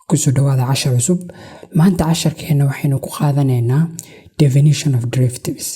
kusoo dhawaada cashar cusub. maanta casharkeena waxaynu ku qaadanaynaa definition of derivatives.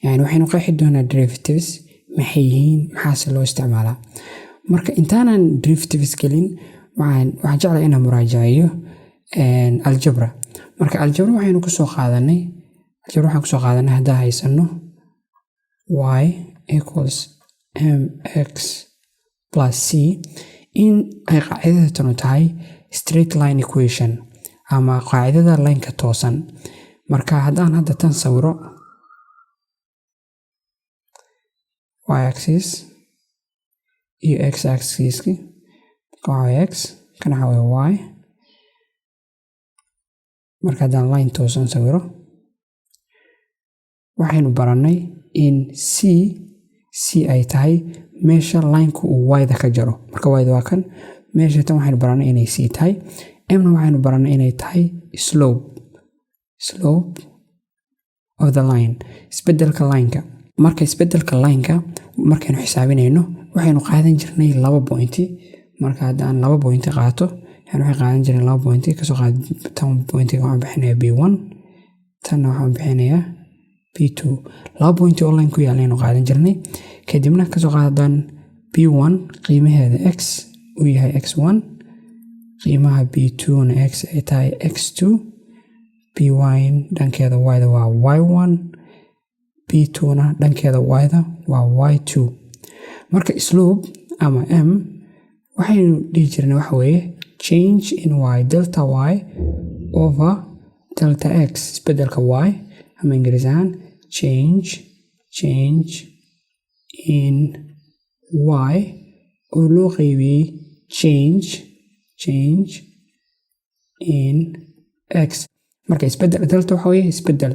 yani waxaynu qeexi doonaa derivatives maxay yihiin, maxaase loo isticmaalaa. marka intaanan derivatives gelin waxaan jeclahay inaan muraajaceeyo algebra. marka algebra waxaynu kusoo qaadanay haddaa haysano y equals mx plus c in ay qaacidada tanu tahay straight line equation ama qaacidada lineka toosan. marka haddaan hadda tan sawiro y axis iyo x axis x kana waxa y. marka haddaan line toosan sawiro waxaynu baranay in c ay tahay meesha lineka uu y-da ka jaro. marka y-da waa kan, meesha tan waxaynu baranay inay c tahay. m-na waxaynu baranay inay tahay slope of the line, isbedelka lineka. marka isbedelka lineka markaynu xisaabinayno waxaynu qaadan jirnay 2 point. marka haddaan 2 point qaato waxay qaadan jirnay 2 point. kasoo qaad tan pointiga waxaan bixinayaa b1, tanna waxaan bixinayaa b2. 2 point oo line ku yaalaynu qaadan jirnay. kadibna kasoo qaadaan b1 qiimaheeda x uu yahay x1, qiimaha b2 na x ay tahay x2, by dhankeeda y-da waa y1, b2 na dhankeeda y-da waa y2. marka slope ama m waxaynu dhihi jirnay waxa weeye change in y, delta y over delta x, isbedelka y ama ingiriis ahaan change in y oo loo qaybiyey change in x. marka isbedel delta waxa weeye isbedel,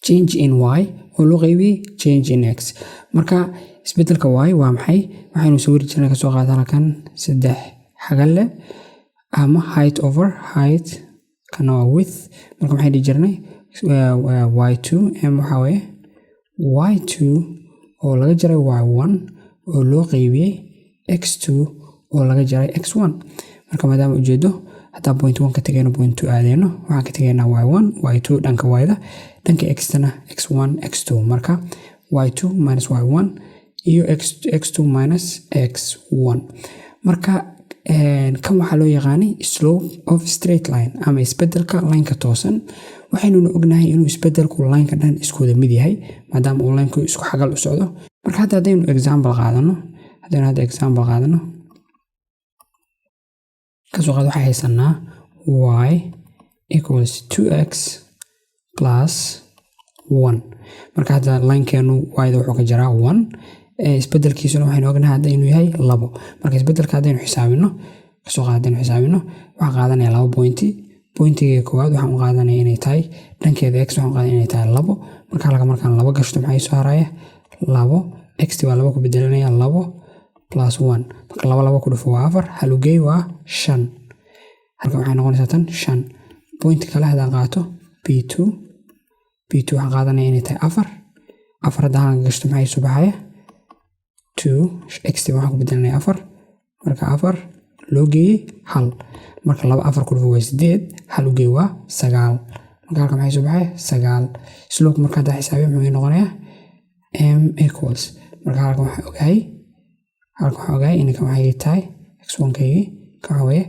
change in y oo loo qaybiyey change in x. marka isbedelka y waa maxay? waxaynu sawiri jirnay kasoo qaadana kan 3 xagal leh ama height over height, kana waa width. marka maxay dhihi jirnay y2 m waxa weeye y2 oo laga jaray y1 oo loo qaybiyey x2 oo laga jaray x1. marka maadaama ujeedo haddaan point 1 ka tagayno point 2 aadeyno waxaan ka tagaynaa y1 y2 dhanka y-da, dhanka x-tana x1 x2. marka y2 minus y1 iyo x2 minus x1. marka kan waxaa loo yaqaanay slope of straight line ama isbedelka lineka toosan. waxaynuna ognahay inuu isbedelku lineka dhan iskooda mid yahay maadaama uu lineku isku xagal u socdo. marka haddaynu example qaadano kasoo qaad waxay haysanaa y equals 2x plus 1. marka hadda linekeenu y-da wuxuu ka jaraa 1, isbedelkiisuna waxaynu ognahay hadda inuu yahay 2. marka isbedelka haddaynu xisaabino waxaan qaadanayaa 2 point. pointiga koowaad waxaan u qaadanaya inay tahay dhankeeda x, waxaan qaadanaya inay tahay 2. marka halka markaan 2 gashto maxay soo haraya 2, x waa 2 ku bedelanaya 2 plus 1. marka 2 ku dhufo waa 4, hal u geey waa 5. halka waxay noqonaysaa tan 5. point kale haddaan qaato b2 waxaan qaadanaya inay tahay 4 haddaan halka gashto maxay soo baxaya 2, x waxaan ku bedelanaya 4. marka 4 loo geeyey 1. marka 2 4 ku dhufo waa 8, hal u geey waa 9. marka halka maxay soo baxaya 9. slope marka hadda xisaabiyo muxuu noqonayaa m equals. marka halka waxaan ogahay in kan waxay tahay x1 kaygii, kan waxa weeye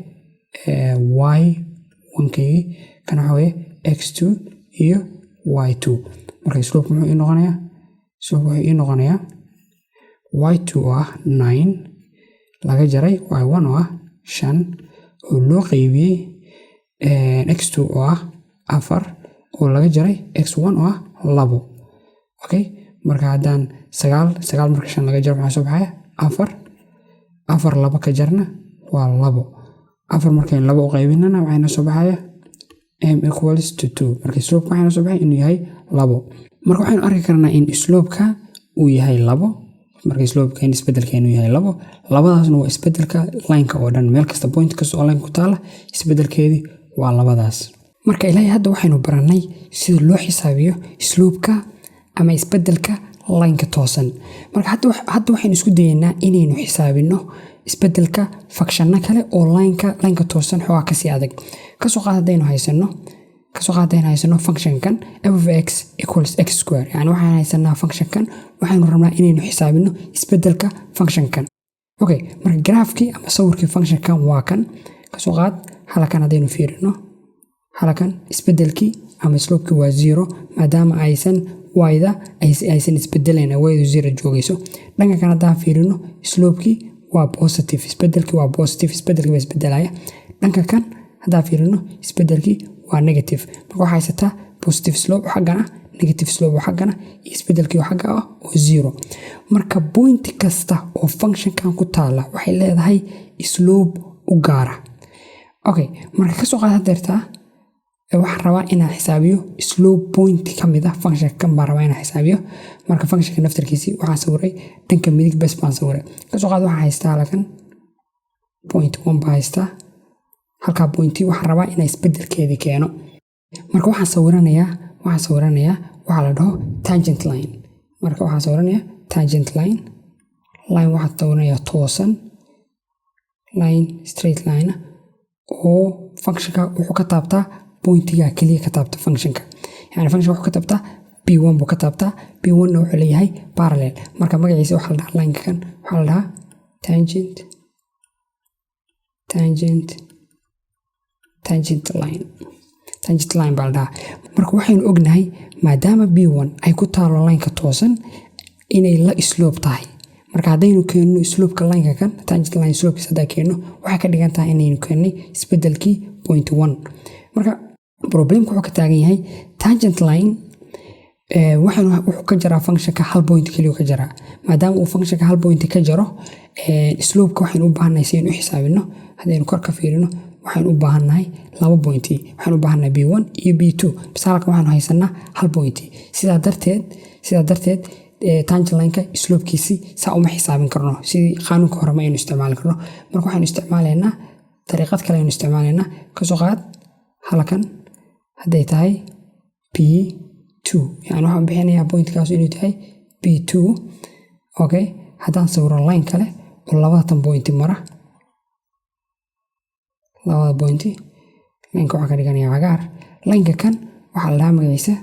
y1 kaygii, kan waxa weeye x2 iyo y2. marka slope muxuu ii noqonayaa? slope wuxuu ii noqonayaa y2 oo ah 9 laga jaray y1 oo ah 5 oo loo qaybiyey x2 oo ah 4 oo laga jaray x1 oo ah 2. okay, marka haddaan 9 marka 5 laga jaro maxaa soo baxaya 4 2 ka jarna waa 2. 4 markaynu 2 u qaybinana waxayna soo baxaya m equals to 2. marka slope waxayna soo baxay inuu yahay 2. marka waxaynu arki karnaa in slope-ka uu yahay 2. marka slope-ka in isbedelkeenu yahay 2. labadaasna waa isbedelka lineka oo dhan, meel kasta point kasta oo line ku taala isbedelkeedii waa 2daas. marka ilaahay hadda waxaynu baranay sida loo xisaabiyo slope-ka ama isbedelka lineka toosan. marka hadda waxaynu isku dayeynaa inaynu xisaabino isbedelka functionna kale oo line-ka toosan xoogaa kasii adag. Kasoo qaad haddaynu haysano functionkan f of x equals x square, yani waxaan haysanaa functionkan waxaynu rabnaa inaynu xisaabino isbedelka functionkan. Okay, marka graafkii ama sawirkii functionkan waa kan. Kasoo qaad halkan haddaynu fiirino, halkan isbedelkii ama slope-kii waa 0 maadaama aysan y-da aysan isbedelayn, y-du 0 joogayso. Dhanka kan haddaan fiirino slope-kii waa positive, isbedelkii waa positive, isbedelkii waa isbedelaya. Dhanka kan haddaan fiirino isbedelkii waa negative, marka waxaa haysataa positive slope xaggana, negative slope xaggana, iyo isbedelkii xagga ah oo 0. marka point kasta oo functionkan ku taala waxay leedahay slope u gaara. Okay, marka kasoo qaad hadeertaa waxaan rabaa inaan xisaabiyo slope point kamid ah functionkan baan rabaa inaan xisaabiyo. Marka functionka naftarkiisii waxaan sawiray dhanka midig bas baan sawiray. Kasoo qaad waxaan haystaa halkan point 1 baan haystaa, halkaa pointii waxaan rabaa inaan isbedelkeedii keeno. Marka waxaan sawiranayaa waxaa la dhaho tangent line. Marka waxaan sawiranayaa tangent line waxaa sawiranayaa toosan line, straight line oo functionka wuxuu ka taabtaa pointiga kaliya ka taabta functionka. Yani function wuxuu ka taabtaa p1 buu ka taabtaa, p1 na wuxuu leeyahay parallel. marka magaciisa waxaa la dhahaa line kan waxaa la dhahaa tangent line baa la dhahaa. marka waxaynu ognahay maadaama b1 ay ku taalo line-ka toosan inay la slope tahay. marka haddaynu keenno slope-ka line-ka kan tangent line slope-kiisa haddaan keenno waxay ka dhigan tahay inaynu keennay isbedelkii point 1. marka problemka wuxuu ka taagan yahay tangent line wuxuu ka jaraa functionka hal point kaliya ka jaraa. maadaama uu functionka hal point ka jaro, slope-ka waxaynu u baahannahay si aynu u xisaabino. haddaynu kor ka fiirino waxaynu u baahannahay 2 point, waxaynu u baahannahay b1 iyo b2, bas halkan waxaanu haysanaa hal point. sidaa darteed tangent line-ka slope-kiisii saa uma xisaabin karno, sidii qaanuunka hore ma aynu isticmaali karno. marka waxaynu isticmaalaynaa dariiqad kale, aynu isticmaalaynaa. kasoo qaad halkan hadday tahay b2, yani waxaan bixinayaa pointkaas inuu tahay b2. okay, haddaan sawiro line kale oo 20 point mara, 2 point line-ka waxaan ka dhiganayaa cagaar. line-ka kan waxaa la dhahaa magaciisa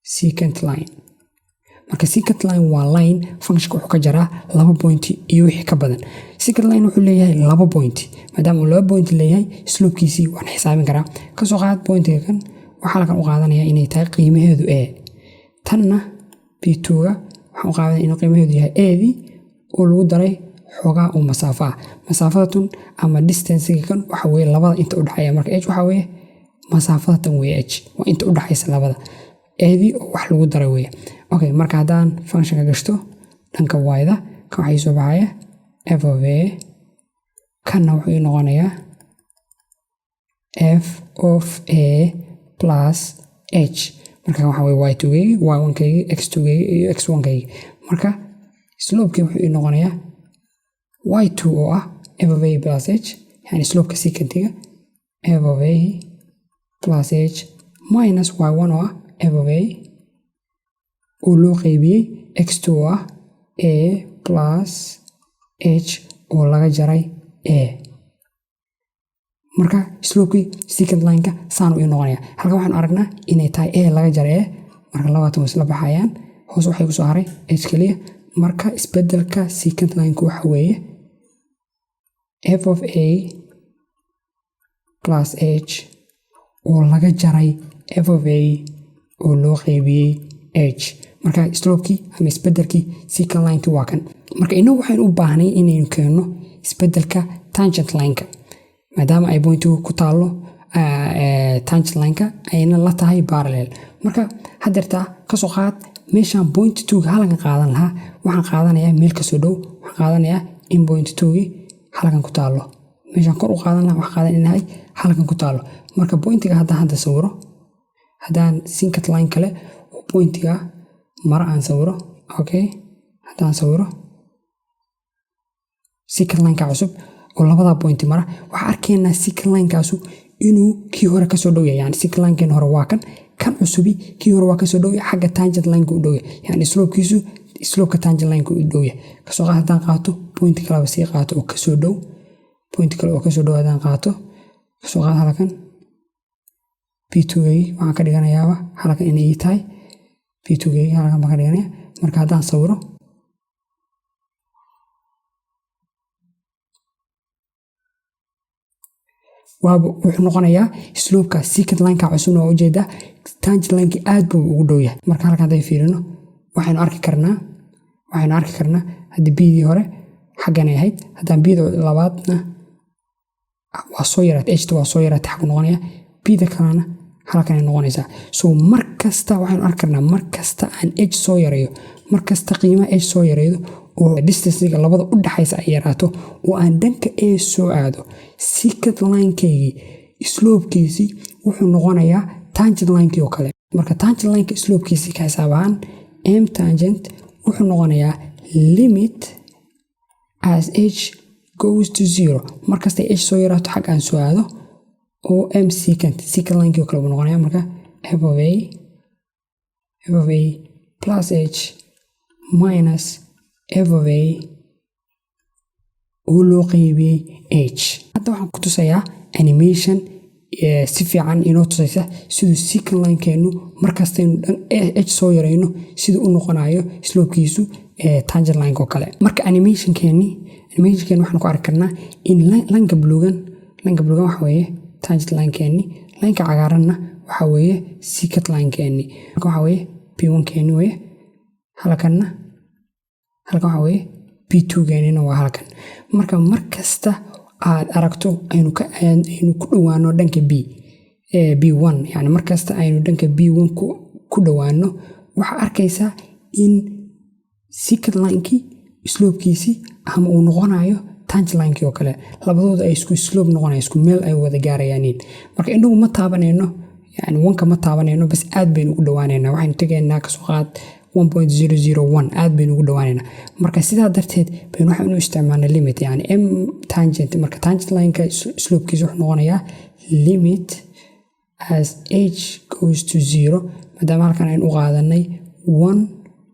secant line. marka secant line waa line functionka wuxuu ka jaraa 2 point iyo wixii ka badan. secant line wuxuu leeyahay 2 point, maadaama uu 2 point leeyahay slope-kiisii waan xisaabin karaa. kasoo qaad pointiga kan waxaa halkan u qaadanayaa inay tahay qiimaheedu a, tanna b2ga waxaan u qaadanaya inuu qiimaheedu yahay a-dii oo lagu daray xoogaa oo masaafo ah. masaafadatun ama distance-ga kan waxa weeye labada inta u dhaxeeya. marka h waxa weeye masaafadatan weeye, h waa inta u dhaxaysa labada, a-dii oo wax lagu daray weeye. okay, marka haddaan functionka gashto dhanka y-da kan waxay soo baxaya f of a, kanna wuxuu noqonayaa f of a plus h. marka waxa weeye y2gaygi, y1kaygi, x2gaygi iyo x1kaygi. marka slope-kii wuxuu noqonayaa y2 oo ah f of a plus h, yani slope-ka secantiga f of a plus h minus y1 oo ah f of a oo loo qaybiyey x2 oo ah a plus h oo laga jaray a. marka slope-kii secant line-ka saan uu noqonaya. halkan waxaan aragnaa inay tahay a laga jaray a, marka 20 way isla baxayaan, hoos waxay ku soo haray h kaliya. marka isbedelka secant line-ku waxa weeye f of a plus h oo laga jaray f of a oo loo qaybiyey h. marka slope-kii ama isbedelkii secant line-ki waa kan. marka inagu waxaynu u baahnay inaynu keenno isbedelka tangent line-ka maadaama ay pointigu ku taalo tangent line-ka ayna la tahay parallel. marka hadeertaa kasoo qaad meeshaan point 2ga halkan qaadan lahaa, waxaan qaadanayaa meel kasoo dhow, waxaan qaadanayaa in point 2gii halkan ku taalo. meeshaan kor u qaadan lahaa waxaan qaadanahay halkan ku taalo. marka pointiga hadda sawiro, haddaan secant line kale oo pointiga mara aan sawiro, okay, haddaan sawiro secant line-ka cusub oo labada point mara, waxaan arkaynaa secant line-kaasu inuu kii hore kasoo dhow yahay. yani secant line-keen hore waa kan, kan cusubi kii hore waa kasoo dhow xagga tangent line-ka u dhow yani slope-kiisu slope-ka tangent line-ka u dhow kasoo qaad haddaan qaato point kalaba sii qaato oo kasoo dhow point kale oo kasoo dhow haddaan qaato kasoo qaad halkan p2-gaygi waxaan ka dhiganayaaba halkan inay ii tahay p2-gaygi halkan baan ka dhiganaya marka haddaan sawiro wuxuu noqonayaa slope-ka secant line-ka cusubna waa ujeedaa tangent line-ki aad buu ugu dhow yahay marka halkan hadday fiirino waxaynu arki karnaa haddii bidii hore xagganay ahayd haddaan bida labaadna waa soo yaraatay hta waa soo yaraatay xaggu noqonaya bida kalena halkanay noqonaysaa so mar kasta waxaynu arki karnaa mar kasta aan h soo yareeyo mar kasta qiimaha h soo yareeyo oo distancega labada u dhaxaysa ay yaraato oo aan dhanka a soo aado secant line-kaygii slope-kiisii wuxuu noqonayaa tangent line-kii oo kale marka tangent line-ka slope-kiisii ka xisaab ahaan m tangent wuxuu noqonayaa limit as h goes to 0 markastay h soo yaraato xag aan soo aado oo m secant line-kii oo kale buu noqonaya marka f of a plus h minus f of a oo loo qaybiyey h hadda waxaan ku tusayaa animation si fiican inoo tusaysa siduu secant line-keenu markastaynu h soo yarayno siduu u noqonayo slope-kiisu tangent line-ka oo kale marka animationkeeni waxaan ku arki karnaa in lanka blugan waxa weeye tangent line-keeni line-ka cagaaranna waxa weeye secant line-keeni marka waxa weeye p1-keeni weeye halkan waxa weeye p2-geenina waa halkan marka markasta aad aragto aynu ku dhowaano dhanka b1 yani markasta aynu dhanka b1 ku dhowaano waxaa arkaysaa in secant line-kii slope-kiisii ama uu noqonayo tangent line-kii oo kale labadooda ay isku slope noqonaya isku meel ay wada gaarayaaniin marka indhagu ma taabanayno yani 1ka ma taabanayno bas aad baynu ugu dhowaanaynaa waxaynu tegaynaa kasoo qaad 1.001 aad baynu ugu dhowaanaynaa marka sidaa darteed baynu waxaynu isticmaalnay limit yani m tangent marka tangent line-ka slope-kiisa wuxuu noqonayaa limit as h goes to 0 maadaama halkan aynu u qaadanay 1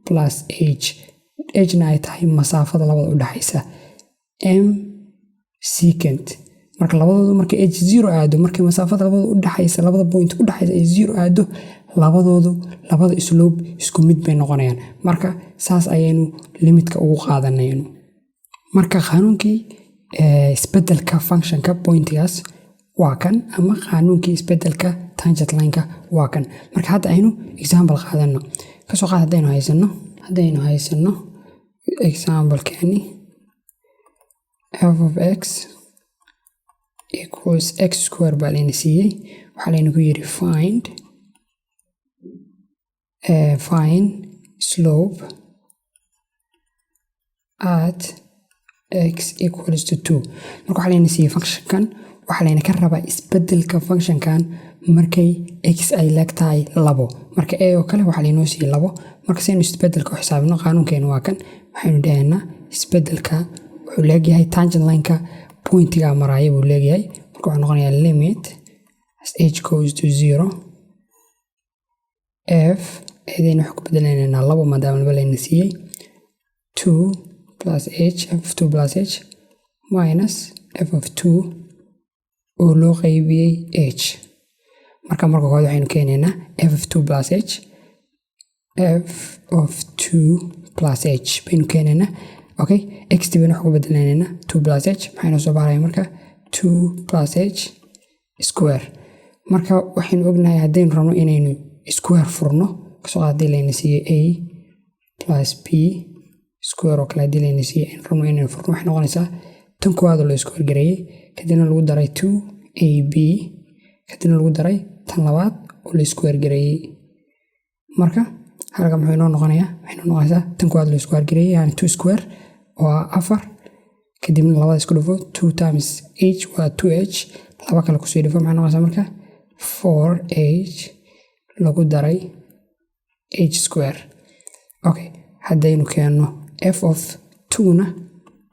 plus h hna ay tahay masaafada labada u dhaxaysa m secant marka labadoodu marka h 0 aado markay masaafada labada u dhaxaysa labada point u dhaxaysa ay 0 aado labada slope isku mid bay noqonayaan marka saas ayaynu limitka ugu qaadanayno marka qaanuunkii isbedelka functionka pointigaas waa kan ama qaanuunkii isbedelka tangent line-ka waa kan marka hadda aynu example qaadano kasoo qaad haddaynu haysano example-keeni f of x equals x square baa layna siiyey waxaa layna ku yidhi find slope at x equals to 2 marka waxaa layna siiyey functionkan waxaa layna ka rabaa isbedelka functionkan markay x ay leegtahay 2 marka a oo kale waxaa laynoo siiyey 2 marka saynu isbedelka u xisaabino qaanuunkeenu waa kan waxaynu dhahaynaa isbedelka wuxuu leegyahay tangent line-ka pointiga maraya buu leegyahay marka wuxuu noqonayaa limit as h goes to 0 f eedayna waxaa ku bedelaynaa 2 maadaama 2 layna siiyey 2 plus h f of 2 plus h minus f of 2 oo loo qaybiyey h marka koowaad waxaynu keenaynaa f of 2 plus h f of 2 plus h baynu keenaynaa okay x baynu waxaa ku bedelaynaa 2 plus h maxaynu soo baaraya marka 2 plus h square marka waxaynu ognahay haddaynu rabno inaynu square furno kasoo qaad haddii layna siiyey a plus b square oo kale haddii layna siiyey aynu rabno inaynu furno waxay noqonaysaa tan koowaad oo la square gareeyey kadibna lagu daray 2ab kadibna lagu daray tan labaad oo la square gareeyey marka halka muxuu inoo noqonayaa waxay noqonaysaa tan koowaad la square gareeyey yani 2 square oo 4 kadibna labada isku dhufo 2 times h waa 2h laba kale kusii dhufo maxay noqonaysaa marka 4h lagu daray h square okay haddaynu keenno f of 2na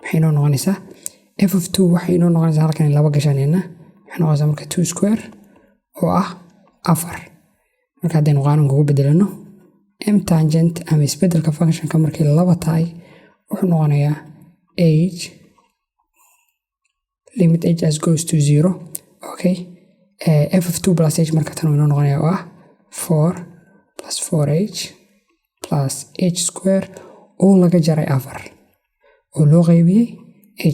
maxay inoo noqonaysaa f of 2 waxay inoo noqonaysaa halkan laba gashanayna waxay noqonaysaa marka 2 square oo ah 4 marka haddaynu qaanuunka ugu bedelano m tangent ama isbedelka functionka markay laba tahay wuxuu noqonayaa h limit h as goes to 0 okay f of 2 plus h marka tan inoo noqonaya oo ah 4 plus 4h plus h square oo laga jaray 4 oo loo qaybiyey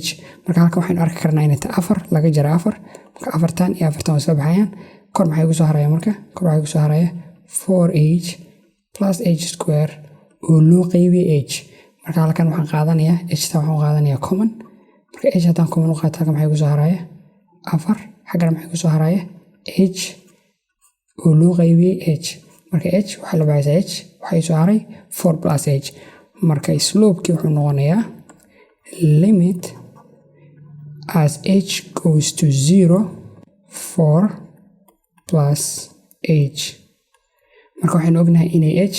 h marka halkan waxaynu arki karnaa inay tahay 4 laga jaray 4 marka 4tan iyo 4tan way soo baxayaan kor maxay ku soo haraya marka kor waxay ku soo haraya 4h plus h square oo loo qaybiyey h marka halkan waxaan qaadanayaa h ta waxaan qaadanayaa common marka h haddaan common u qaato halkan maxay ku soo haraya 4 xaggana maxay ku soo haraya h oo loo qaybiyey h marka h waxaa la baxaysaa h waxay soo haray 4 plus h marka slope-kii wuxuu noqonayaa limit as h goes to 0 4 plus h marka waxaynu ognahay inay h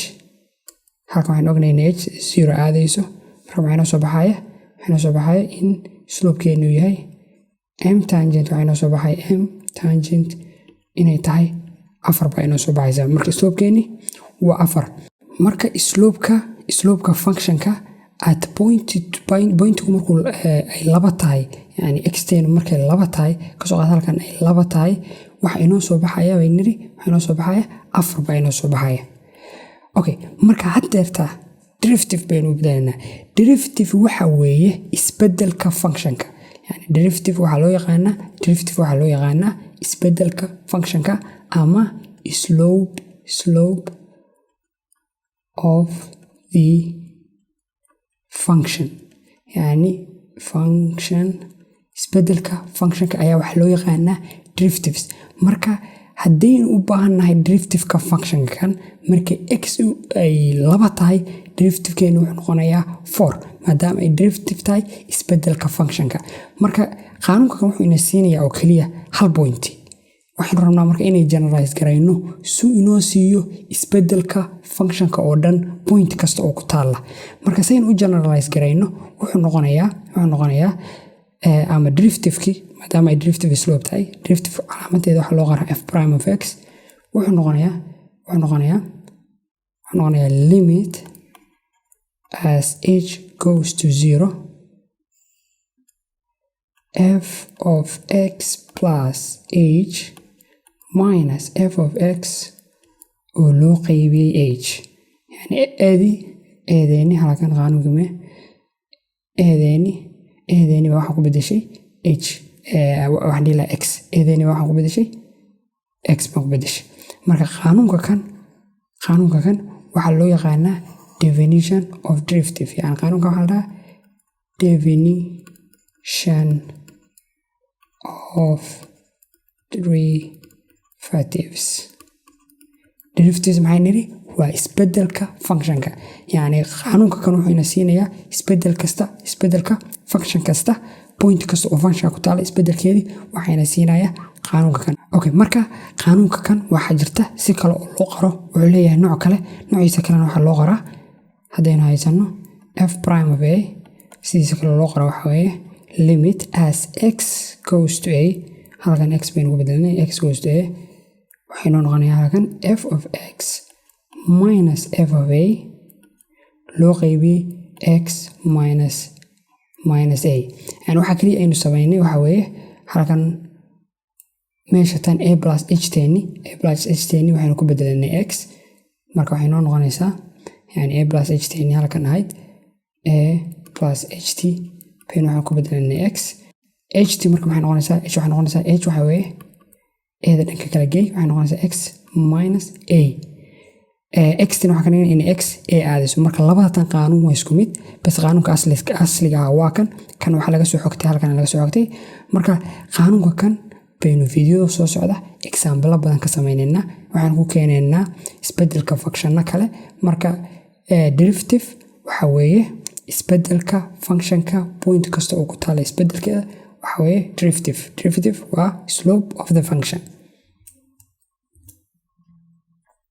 halkan waxaynu ognahay inay h 0 aadayso marka waxaa inoo soo baxaya in slope-keenu yahay m tangent waxaa inoo soo baxaya m tangent inay tahay 4 baa inoo soo baxaysa marka slope-keeni waa 4 marka slope-ka functionka at pointigu markuu ay laba tahay yani x-teenu markay laba tahay kasoo qaad halkan ay laba tahay waxa inoo soo baxaya bay niri waxa inoo soo baxaya 4 baa inoo soo baxaya okay marka haddeerta derivative baynu bedelanaa derivative waxa weeye isbedelka functionka yani derivative waxaa loo yaqaanaa isbedelka functionka ama slope of the function yani function isbedelka functionka ayaa waxa loo yaqaanaa derivatives marka haddaynu u baahannahay derivativeka functionkan markay x ay laba tahay derivativkeenu wuxuu noqonayaa 4 maadaama ay derivative tahay isbedelka functionka marka qaanuunkan wuxuu ina siinayaa oo keliya hal point waxaanu rabnaa marka inay generalize garayno si inoo siiyo isbedelka functionka oo dhan point kasta oo ku taala marka saynu u generalize garayno wuxuu noqonayaa ama derivativeki maadaama ay derivative slope tahay derivative calaamadeeda waxaa loo qoraa f prime of x wuxuu noqonayaa limit as h goes to 0 f of x plus h minus f of x oo loo qaybiyey h yani eedeeni halkan qaanuunkime eedeeni baa waxaa ku bedeshay h waxaan dhihi lahaa x eedeeni baa waxaa ku bedeshay x baa ku bedeshay marka qaanuunka kan waxaa loo yaqaanaa definition of derivative yani qaanuunka waxaa la dhahaa definition of derivatives maxay niri waa isbedelka functionka yani qaanuunka kan wuxuu ina siinayaa isbedelka function kasta point kasta oo functionka ku taala isbedelkeedii waxayna siinayaa qaanuunka kan okay marka qaanuunka kan waxaa jirta si kale oo loo qoro wuxuu leeyahay nooc kale noociisa kalena waxaa loo qoraa haddaynu haysano f prime of a sidiisa kale loo qoro waxa weeye limit as x goes to a halkan x baynu ku bedelanay x goes to a waxaynu noqonayaa halkan f of x minus f of a loo qaybiyey x minus a yani waxaa keliya aynu samaynay waxa weeye halkan meesha tan a plus h teeni waxaynu ku bedelanay x marka waxay noo noqonaysaa yani a plus h teeni halkan ahayd a plus h t baynu waxaan ku bedelanay x h t marka maxay noqonaysaa h waxay noqonaysaa h waxa weeye eeda dhanka kala geey waxay noqonaysaa x minus a x-tina waxaa ka dhigan in x a aadayso marka labadatan qaanuun waa isku mid bas qaanuunka asliga ah waa kan waxaa laga soo xogtay halkan laga soo xogtay marka qaanuunka kan baynu fiidiyoda soo socda exaambalo badan ka sameynayna waxaan ku keenaynaa isbedelka functionna kale marka derivative waxa weeye isbedelka functionka point kasta oo ku taala isbedelkeeda waxa weeye derivative waa slope of the function